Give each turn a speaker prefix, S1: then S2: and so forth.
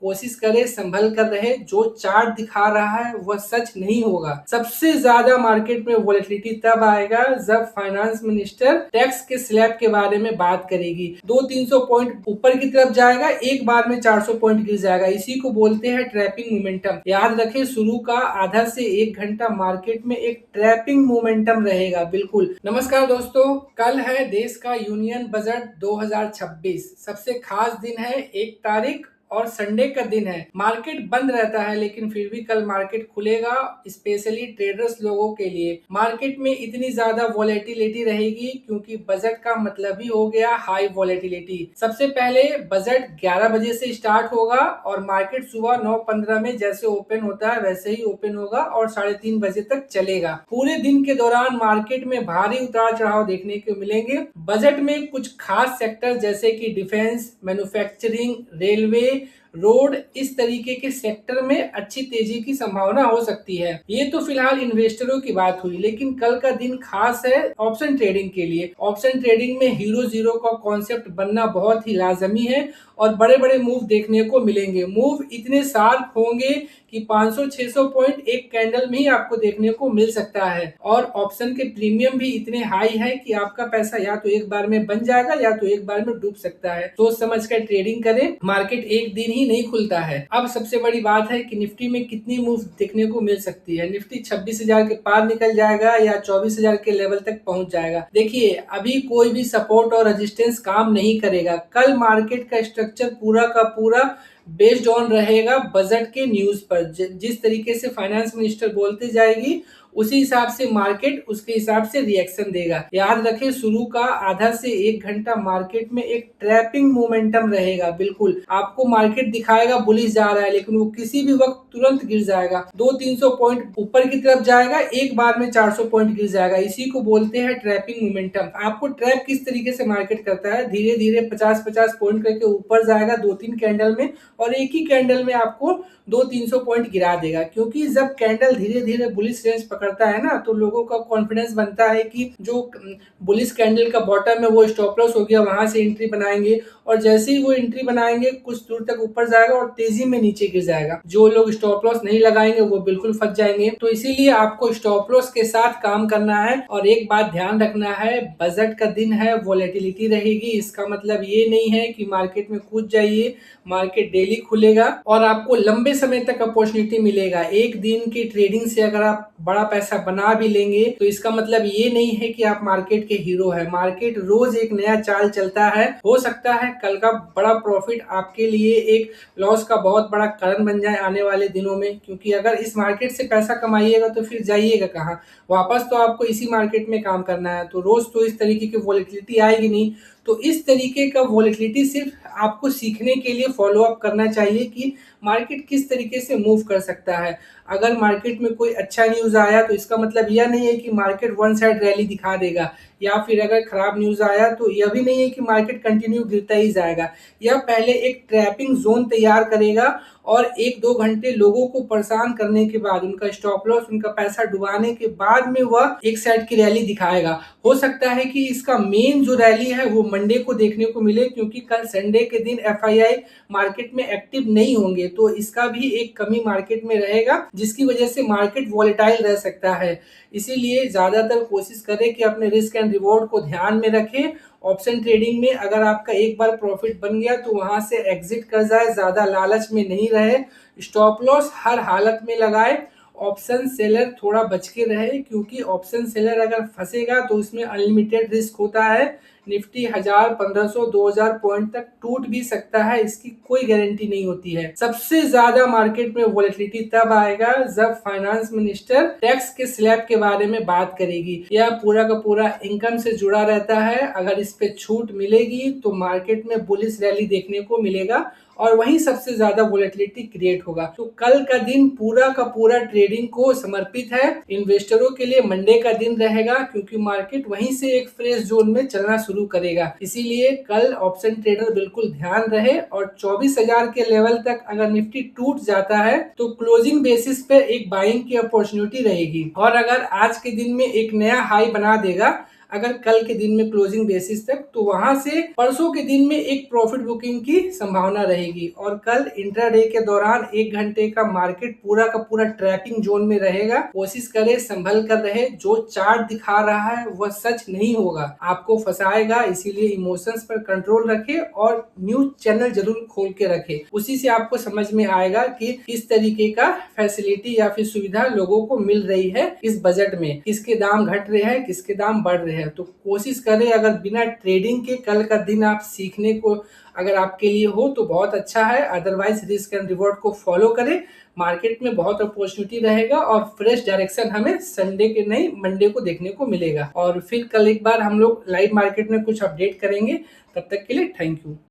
S1: कोशिश करे संभल कर रहे। जो चार्ट दिखा रहा है वह सच नहीं होगा। सबसे ज्यादा मार्केट में वोलेटिलिटी तब आएगा जब फाइनेंस मिनिस्टर टैक्स के स्लैब के बारे में बात करेगी। 200-300 पॉइंट ऊपर की तरफ जाएगा, एक बार में 400 पॉइंट गिर जाएगा। इसी को बोलते हैं ट्रैपिंग मोमेंटम। याद रखें, शुरू का आधा से 1 घंटा मार्केट में एक ट्रैपिंग मोमेंटम रहेगा। बिल्कुल। नमस्कार दोस्तों, कल है देश का यूनियन बजट 2026। सबसे खास दिन है, 1 तारीख और संडे का दिन है। मार्केट बंद रहता है लेकिन फिर भी कल मार्केट खुलेगा, स्पेशली ट्रेडर्स लोगों के लिए। मार्केट में इतनी ज्यादा वॉलेटिलिटी रहेगी क्योंकि बजट का मतलब ही हो गया हाई वॉलेटिलिटी। सबसे पहले बजट 11 बजे से स्टार्ट होगा और मार्केट सुबह 9:15 में जैसे ओपन होता है वैसे ही ओपन होगा और 3:30 बजे तक चलेगा। पूरे दिन के दौरान मार्केट में भारी उतार चढ़ाव देखने को मिलेंगे। बजट में कुछ खास सेक्टर जैसे कि डिफेंस, मैन्युफैक्चरिंग, रेलवे, रोड, इस तरीके के सेक्टर में अच्छी तेजी की संभावना हो सकती है। ये तो फिलहाल इन्वेस्टरों की बात हुई, लेकिन कल का दिन खास है ऑप्शन ट्रेडिंग के लिए। ऑप्शन ट्रेडिंग में हीरो जीरो का कॉन्सेप्ट बनना बहुत ही लाजमी है और बड़े बड़े मूव देखने को मिलेंगे। मूव इतने शार्प होंगे कि 500-600 पॉइंट एक कैंडल में ही आपको देखने को मिल सकता है और ऑप्शन के प्रीमियम भी इतने हाई है कि आपका पैसा या तो एक बार में बन जाएगा या तो एक बार में डूब सकता है। सोच समझ कर ट्रेडिंग करें। मार्केट एक दिन ही नहीं खुलता है। अब सबसे बड़ी बात है कि निफ्टी में कितनी मूव देखने को मिल सकती है। निफ्टी 26,000 के पार निकल जाएगा या 24,000 के लेवल तक पहुंच जाएगा। देखिए, अभी कोई भी सपोर्ट और रेजिस्टेंस काम नहीं करेगा। कल मार्केट का स्ट्रक्चर पूरा का पूरा बेस्ड ऑन रहेगा बजट के न्यूज पर। जिस तरीके से फाइनेंस मिनिस्टर बोलते जाएगी उसी हिसाब से मार्केट उसके हिसाब से रिएक्शन देगा। याद रखें, शुरू का आधा से 1 घंटा मार्केट में एक ट्रैपिंग मोमेंटम रहेगा। बिल्कुल, आपको मार्केट दिखाएगा बुलिश जा रहा है लेकिन वो किसी भी वक्त तुरंत गिर जाएगा। 200-300 पॉइंट ऊपर की तरफ जाएगा, एक बार में 400 पॉइंट गिर जाएगा। इसी को बोलते हैं ट्रैपिंग मोमेंटम। आपको ट्रैप किस तरीके से मार्केट करता है, धीरे धीरे 50-50 पॉइंट करके ऊपर जाएगा 2-3 कैंडल में और एक ही कैंडल में आपको 200-300 पॉइंट गिरा देगा। क्योंकि जब कैंडल धीरे धीरे बुलिश रेंज पकड़ता है ना, तो लोगों का कॉन्फिडेंस बनता है कि जो बुलिश कैंडल का बॉटम है वो स्टॉप लॉस हो गया, वहां से एंट्री बनाएंगे और जैसे ही वो एंट्री बनाएंगे कुछ दूर तक ऊपर जाएगा और तेजी में नीचे गिर जाएगा। जो लोग स्टॉप लॉस नहीं लगाएंगे वो बिल्कुल फंस जाएंगे। तो इसीलिए आपको स्टॉप लॉस के साथ काम करना है। और एक बात ध्यान रखना है, बजट का दिन है, वॉलेटिलिटी रहेगी। इसका मतलब ये नहीं है कि मार्केट में कूद जाइए। मार्केट डेली खुलेगा और आपको लंबे समय तक अपॉर्चुनिटी मिलेगा। एक दिन की ट्रेडिंग से अगर आप बड़ा पैसा बना भी लेंगे तो इसका मतलब ये नहीं है कि आप मार्केट के हीरो है। मार्केट रोज एक नया चाल चलता है। हो सकता है कल का बड़ा प्रॉफिट आपके लिए एक लॉस का बहुत बड़ा कारण बन जाए आने वाले दिनों में। क्योंकि अगर इस मार्केट से पैसा कमाइएगा तो फिर जाइएगा कहाँ, वापस तो आपको इसी मार्केट में काम करना है। तो रोज तो इस तरीके की वॉलेटिलिटी आएगी नहीं। तो इस तरीके का वॉलेटिलिटी सिर्फ आपको सीखने के लिए फॉलो अप करना चाहिए कि मार्केट किस तरीके से मूव कर सकता है। अगर मार्केट में कोई अच्छा न्यूज आया तो इसका मतलब यह नहीं है कि मार्केट वन साइड रैली दिखा देगा, या फिर अगर खराब न्यूज आया तो यह भी नहीं है कि मार्केट कंटिन्यू गिरता ही जाएगा। यह पहले एक ट्रैपिंग जोन तैयार करेगा और 1-2 घंटे लोगों को परेशान करने के बाद, उनका स्टॉप लॉस, उनका पैसा डुबाने के बाद में वह एक साइड की रैली दिखाएगा। हो सकता है कि इसका मेन जो रैली है वो मंडे को देखने को मिले, क्योंकि कल संडे के दिन एफआईआई मार्केट में एक्टिव नहीं होंगे। तो इसका भी एक कमी मार्केट में रहेगा जिसकी वजह से मार्केट वॉलेटाइल रह सकता है। इसीलिए ज्यादातर कोशिश करें कि अपने रिस्क एंड रिवॉर्ड को ध्यान में रखें। ऑप्शन ट्रेडिंग में अगर आपका एक बार प्रॉफिट बन गया तो वहां से एग्जिट कर जाए, ज्यादा लालच में नहीं रहे। स्टॉप लॉस हर हालत में लगाए। ऑप्शन सेलर थोड़ा बच के रहे, क्योंकि ऑप्शन सेलर अगर फंसेगा तो उसमें अनलिमिटेड रिस्क होता है। निफ्टी 1000, 1500, 2000 पॉइंट तक टूट भी सकता है, इसकी कोई गारंटी नहीं होती है। सबसे ज्यादा मार्केट में वॉलेटिलिटी तब आएगा जब फाइनेंस मिनिस्टर टैक्स के स्लैब के बारे में बात करेगी। यह पूरा का पूरा इनकम से जुड़ा रहता है। अगर इस पे छूट मिलेगी तो मार्केट में बुलिश रैली देखने को मिलेगा और वहीं सबसे ज्यादा वोलेटिलिटी क्रिएट होगा। तो कल का दिन पूरा का पूरा ट्रेडिंग को समर्पित है। इन्वेस्टरों के लिए मंडे का दिन रहेगा, क्योंकि मार्केट वहीं से एक फ्रेश जोन में चलना शुरू करेगा। इसीलिए कल ऑप्शन ट्रेडर बिल्कुल ध्यान रहे और 24,000 के लेवल तक अगर निफ्टी टूट जाता है तो क्लोजिंग बेसिस पे एक बाइंग की अपॉर्चुनिटी रहेगी। और अगर आज के दिन में एक नया हाई बना देगा, अगर कल के दिन में क्लोजिंग बेसिस तक, तो वहां से परसों के दिन में एक प्रॉफिट बुकिंग की संभावना रहेगी। और कल इंट्राडे के दौरान 1 घंटे का मार्केट पूरा का पूरा ट्रैकिंग जोन में रहेगा। कोशिश करें संभल कर रहे, जो चार्ट दिखा रहा है वह सच नहीं होगा, आपको फंसाएगा। इसीलिए इमोशंस पर कंट्रोल रखें और न्यूज चैनल जरूर खोल के रखें। उसी से आपको समझ में आएगा कि किस तरीके का फैसिलिटी या फिर सुविधा लोगों को मिल रही है इस बजट में, किसके दाम घट रहे हैं, किसके दाम बढ़ रहे हैं। तो कोशिश करें, अगर बिना ट्रेडिंग के कल का दिन आप सीखने को अगर आपके लिए हो तो बहुत अच्छा है। अदरवाइज रिस्क एंड रिवॉर्ड को फॉलो करें। मार्केट में बहुत अपॉर्चुनिटी रहेगा और फ्रेश डायरेक्शन हमें संडे के नहीं मंडे को देखने को मिलेगा। और फिर कल एक बार हम लोग लाइव मार्केट में कुछ अपडेट करेंगे। तब तक के लिए थैंक यू।